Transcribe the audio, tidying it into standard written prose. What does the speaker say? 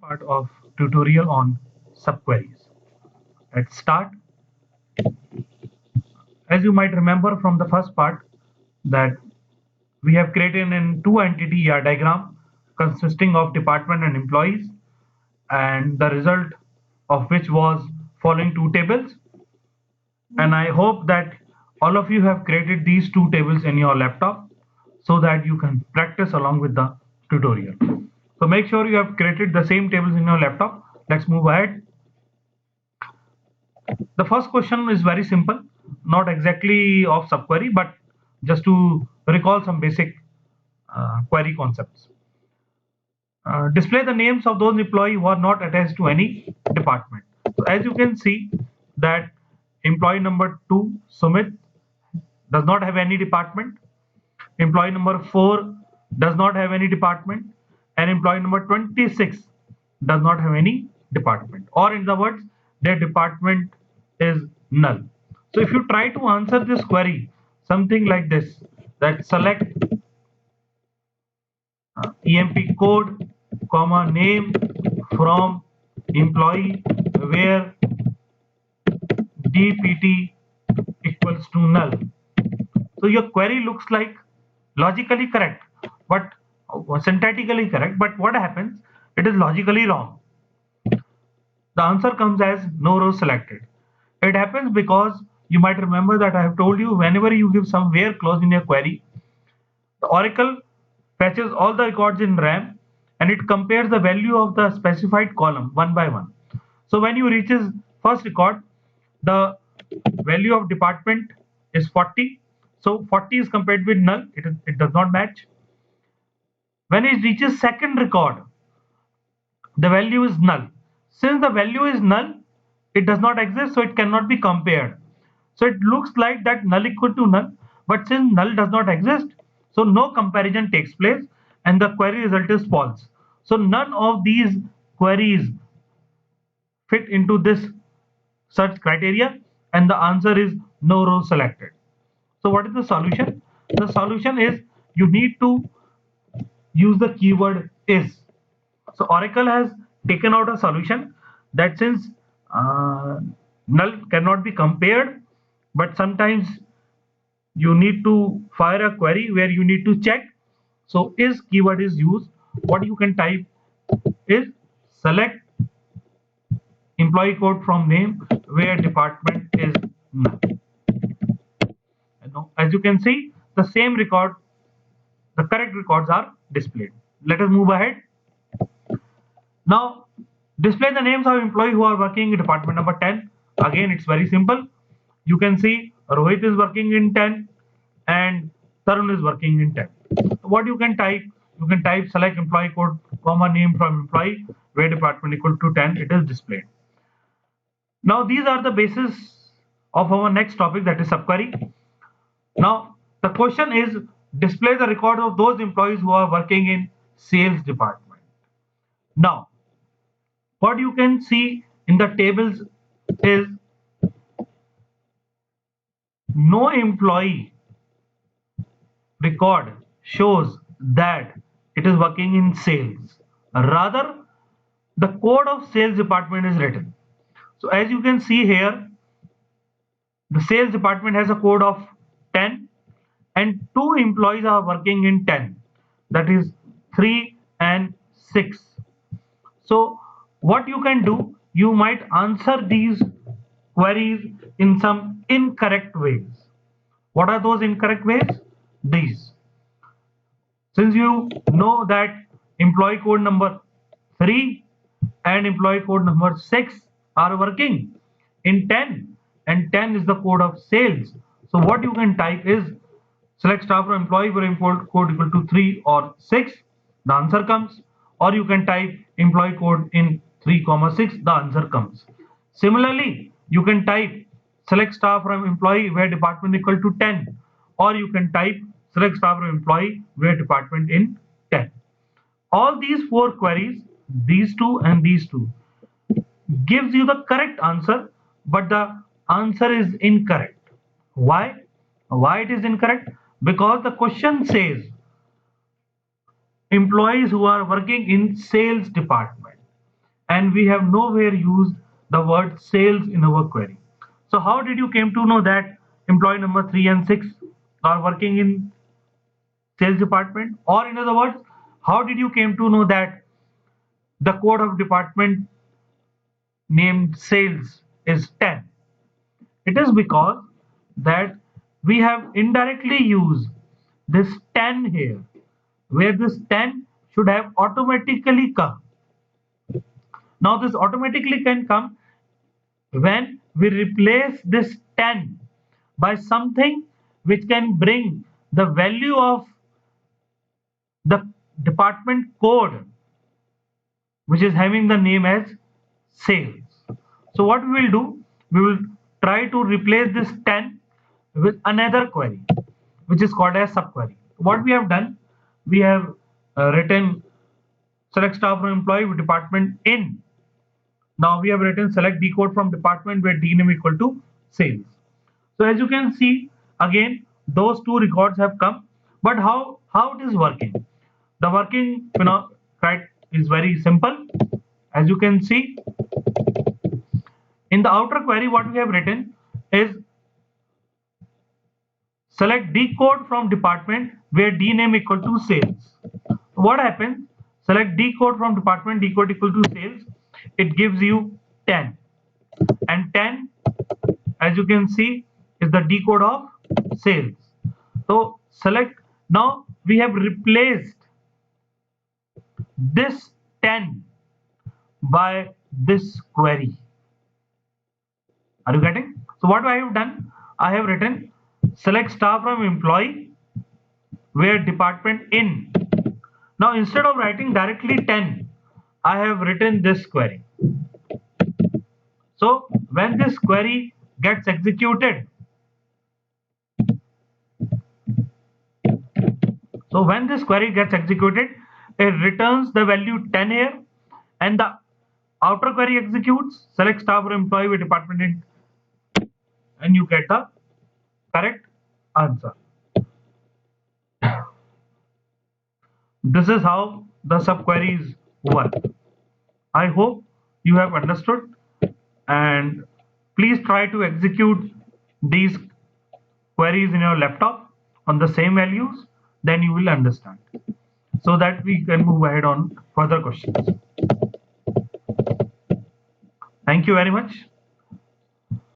part of tutorial on subqueries. Let's start. As you might remember from the first part that we have created an two entity ER diagram consisting of department and employees, and the result of which was following two tables. And I hope that all of you have created these two tables in your laptop so that you can practice along with the tutorial. So make sure you have created the same tables in your laptop. Let's move ahead. The first question is very simple, not exactly of subquery, but just to recall some basic query concepts. Display the names of those employees who are not attached to any department. So as you can see that employee number 2, Sumit, does not have any department. Employee number 4 does not have any department, and employee number 26 does not have any department, or in the words, their department is null. So if you try to answer this query something like this, that select emp code comma name from employee where dpt equals to null. So your query looks like logically correct, but syntactically correct, but what happens? It is logically wrong. The answer comes as no row selected. It happens because you might remember that I have told you whenever you give some where clause in your query, the Oracle fetches all the records in RAM and it compares the value of the specified column one by one. So when you reaches first record, the value of department is 40. So 40 is compared with null. It does not match. When it reaches second record, the value is null. Since the value is null, it does not exist, so it cannot be compared. So it looks like that null equal to null, but since null does not exist, so no comparison takes place and the query result is false. So none of these queries fit into this search criteria and the answer is no row selected. So what is the solution? The solution is you need to use the keyword is. So Oracle has taken out a solution that since null cannot be compared, but sometimes you need to fire a query where you need to check. So is keyword is used. What you can type is select employee code from name where department is null. Now, as you can see, the same record, the correct records are displayed. Let us move ahead. Now, display the names of employees who are working in department number 10. Again, it's very simple. You can see Rohit is working in 10 and Tarun is working in 10. What you can type? You can type select employee code, comma name from employee, where department equal to 10. It is displayed. Now, these are the basis of our next topic, that is subquery. Now, the question is display the record of those employees who are working in sales department. Now, what you can see in the tables is no employee record shows that it is working in sales. Rather, the code of sales department is written. So as you can see here, the sales department has a code of 10 and two employees are working in 10, that is 3 and 6. So what you can do, you might answer these queries in some incorrect ways. What are those incorrect ways? These. Since you know that employee code number 3 and employee code number 6 are working in 10 and 10 is the code of sales. So what you can type is select star from employee where import code equal to 3 or 6, the answer comes, or you can type employee code in 3 comma 6, the answer comes. Similarly, you can type select star from employee where department equal to 10, or you can type select star from employee where department in 10. All these four queries, these two and these two, gives you the correct answer, but the answer is incorrect. Why? Why it is incorrect? Because the question says employees who are working in sales department. and we have nowhere used the word sales in our query. So how did you came to know that employee number 3 and 6 are working in sales department? Or in other words, how did you came to know that the code of department named sales is 10? It is because that we have indirectly used this 10 here, where this 10 should have automatically come. Now this automatically can come when we replace this 10 by something which can bring the value of the department code, which is having the name as sales. So what we will do, we will try to replace this 10 with another query, which is called as subquery. What we have done, we have written select staff from employee with department in. Now we have written select D code from department where D name equal to sales. So as you can see, again those two records have come. But how it is working? The working right is very simple. As you can see in the outer query, what we have written is select D code from department where D name equal to sales. What happens? Select D code from department, D code equal to sales. It gives you 10, and 10, as you can see, is the D code of sales. So select. Now we have replaced this 10 by this query. Are you getting? So what I have done, I have written select star from employee where department in. Now instead of writing directly 10, I have written this query. So when this query gets executed, it returns the value 10 here, and the outer query executes select star from employee with department in, and you get the correct answer. This is how the subqueries work. I hope you have understood, and please try to execute these queries in your laptop on the same values, then you will understand, so that we can move ahead on further questions. Thank you very much.